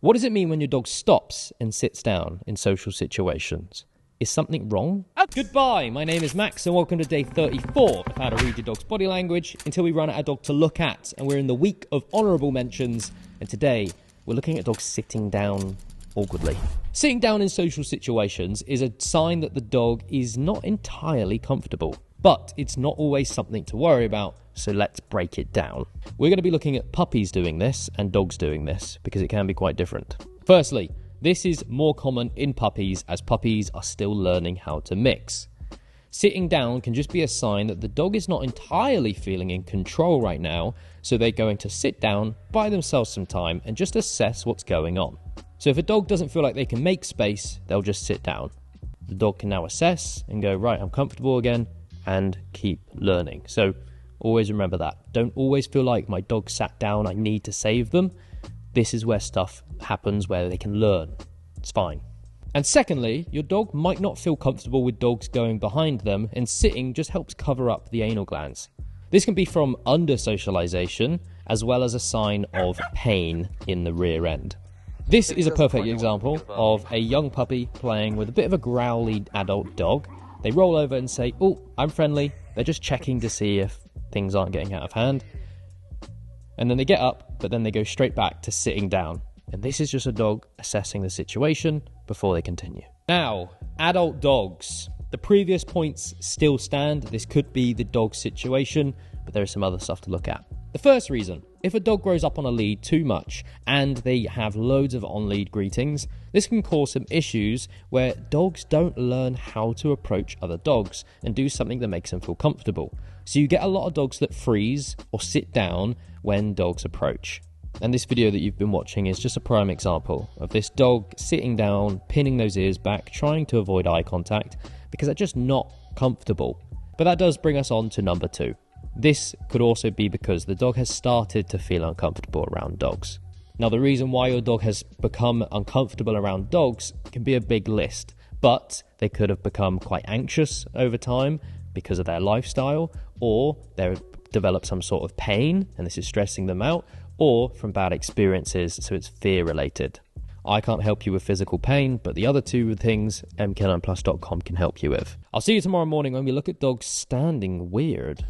What does it mean when your dog stops and sits down in social situations? Is something wrong? Goodbye, my name is Max and welcome to day 34 of How to Read Your Dog's Body Language until we run out of dog to look at. And we're in the week of honourable mentions, and today we're looking at dogs sitting down awkwardly. Sitting down in social situations is a sign that the dog is not entirely comfortable, but it's not always something to worry about, so let's break it down. We're going to be looking at puppies doing this and dogs doing this because it can be quite different. Firstly, this is more common in puppies as puppies are still learning how to mix. Sitting down can just be a sign that the dog is not entirely feeling in control right now, so they're going to sit down, buy themselves some time, and just assess what's going on. So if a dog doesn't feel like they can make space, they'll just sit down. The dog can now assess and go, right, I'm comfortable again, and keep learning. So always remember that. Don't always feel like my dog sat down, I need to save them. This is where stuff happens where they can learn. It's fine. And secondly, your dog might not feel comfortable with dogs going behind them, and sitting just helps cover up the anal glands. This can be from under-socialization, as well as a sign of pain in the rear end. This is a perfect example of a young puppy playing with a bit of a growly adult dog. They roll over and say, oh, I'm friendly. They're just checking to see if things aren't getting out of hand. And then they get up, but then they go straight back to sitting down. And this is just a dog assessing the situation before they continue. Now, adult dogs. The previous points still stand. This could be the dog situation, but there is some other stuff to look at. The first reason, if a dog grows up on a lead too much and they have loads of on-lead greetings, this can cause some issues where dogs don't learn how to approach other dogs and do something that makes them feel comfortable. So you get a lot of dogs that freeze or sit down when dogs approach. And this video that you've been watching is just a prime example of this dog sitting down, pinning those ears back, trying to avoid eye contact because they're just not comfortable. But that does bring us on to number 2. This could also be because the dog has started to feel uncomfortable around dogs. Now, the reason why your dog has become uncomfortable around dogs can be a big list, but they could have become quite anxious over time because of their lifestyle, or they've developed some sort of pain and this is stressing them out, or from bad experiences, so it's fear related. I can't help you with physical pain, but the other two things mk9plus.com can help you with. I'll see you tomorrow morning when we look at dogs standing weird.